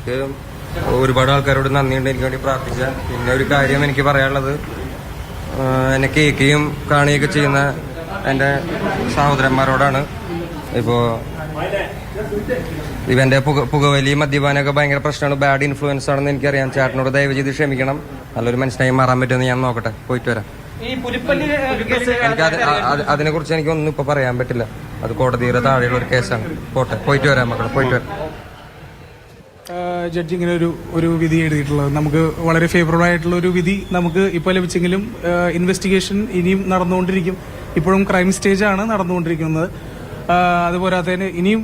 എനിക്ക് ഒരുപാട് ആൾക്കാരോട് നന്ദിയുണ്ട് എനിക്ക് വേണ്ടി പ്രാർത്ഥിച്ച. പിന്നെ ഒരു കാര്യം എനിക്ക് പറയാനുള്ളത്, എന്നെ കേൾക്കുകയും കാണുകയൊക്കെ ചെയ്യുന്ന എൻ്റെ സഹോദരന്മാരോടാണ്. ഇപ്പോൾ ഇവന്റെ പുകവലി മദ്യപാനമൊക്കെ ഭയങ്കര പ്രശ്നമാണ്, ബാഡ് ഇൻഫ്ലുവൻസ് ആണെന്ന് എനിക്കറിയാം. ചേട്ടനോട് ദയവ് ചെയ്ത് ക്ഷമിക്കണം. നല്ലൊരു മനുഷ്യനായി മാറാൻ പറ്റുമെന്ന് ഞാൻ നോക്കട്ടെ. പോയിട്ട് വരാം. എനിക്ക് അതിനെ കുറിച്ച് എനിക്കൊന്നും ഇപ്പൊ പറയാൻ പറ്റില്ല. അത് കോടതിയുടെ താഴെയുള്ള ഒരു കേസാണ്. പോയിട്ട് വരാം മക്കളെ, പോയിട്ട് വരാം. ജഡ്ജി ഇങ്ങനെ ഒരു വിധി എഴുതിയിട്ടുള്ളത് നമുക്ക് വളരെ ഫേവറബിൾ ആയിട്ടുള്ള ഒരു വിധി നമുക്ക് ഇപ്പോൾ ലഭിച്ചെങ്കിലും ഇൻവെസ്റ്റിഗേഷൻ ഇനിയും നടന്നുകൊണ്ടിരിക്കും. ഇപ്പോഴും ക്രൈം സ്റ്റേജാണ് നടന്നുകൊണ്ടിരിക്കുന്നത്. അതുപോരാത്തതിന് ഇനിയും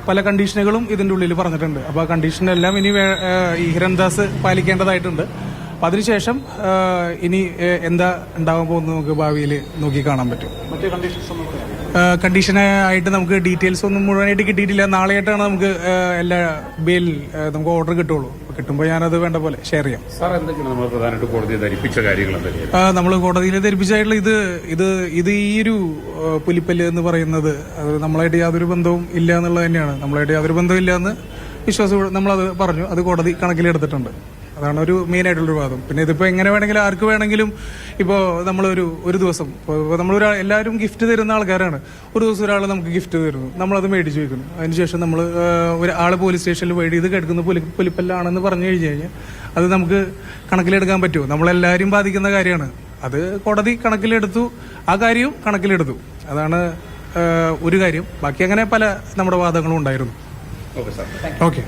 പല കണ്ടീഷനുകളും ഇതിന്റെ ഉള്ളിൽ പറഞ്ഞിട്ടുണ്ട്. അപ്പോൾ ആ കണ്ടീഷനെല്ലാം ഇനി ഈ ഹിരൺദാസ് പാലിക്കേണ്ടതായിട്ടുണ്ട്. അപ്പം അതിനുശേഷം ഇനി എന്താ ഉണ്ടാകാൻ പോകുന്നത് നമുക്ക് ഭാവിയിൽ നോക്കി കാണാൻ പറ്റും. കണ്ടീഷനായിട്ട് നമുക്ക് ഡീറ്റെയിൽസ് ഒന്നും മുഴുവനായിട്ട് കിട്ടിയിട്ടില്ല. നാളെയായിട്ടാണ് നമുക്ക് എല്ലാ ബെയിൽ നമുക്ക് ഓർഡർ കിട്ടുള്ളൂ. കിട്ടുമ്പോൾ ഞാനത് വേണ്ട പോലെ ഷെയർ ചെയ്യാം. നമ്മൾ കോടതിയിൽ ധരിപ്പിച്ചായിട്ടുള്ള ഇത് ഈ ഒരു പുലിപ്പല്ല് എന്ന് പറയുന്നത് അത് നമ്മളായിട്ട് യാതൊരു ബന്ധവും ഇല്ല എന്നുള്ളത് തന്നെയാണ്. നമ്മളായിട്ട് യാതൊരു ബന്ധവും ഇല്ല എന്ന് വിശ്വാസം നമ്മളത് പറഞ്ഞു. അത് കോടതി കണക്കിലെടുത്തിട്ടുണ്ട്. അതാണ് ഒരു മെയിൻ ആയിട്ടുള്ളൊരു വാദം. പിന്നെ ഇതിപ്പോൾ എങ്ങനെ വേണമെങ്കിലും ആർക്ക് വേണമെങ്കിലും ഇപ്പോൾ ഒരു ദിവസം നമ്മൾ എല്ലാവരും ഗിഫ്റ്റ് തരുന്ന ആൾക്കാരാണ്. ഒരു ദിവസം ഒരാൾ നമുക്ക് ഗിഫ്റ്റ് തരുന്നു, നമ്മളത് മേടിച്ച് വയ്ക്കുന്നു. അതിനുശേഷം നമ്മൾ ഒരാൾ പോലീസ് സ്റ്റേഷനിൽ പോയിട്ട് ഇത് കിടക്കുന്ന പുലിപ്പല്ലാണെന്ന് പറഞ്ഞു കഴിഞ്ഞാൽ അത് നമുക്ക് കണക്കിലെടുക്കാൻ പറ്റുമോ? നമ്മളെല്ലാവരും ബാധിക്കുന്ന കാര്യമാണ്. അത് കോടതി കണക്കിലെടുത്തു, ആ കാര്യവും കണക്കിലെടുത്തു. അതാണ് ഒരു കാര്യം. ബാക്കി അങ്ങനെ പല നമ്മുടെ വാദങ്ങളും ഉണ്ടായിരുന്നു. ഓക്കെ.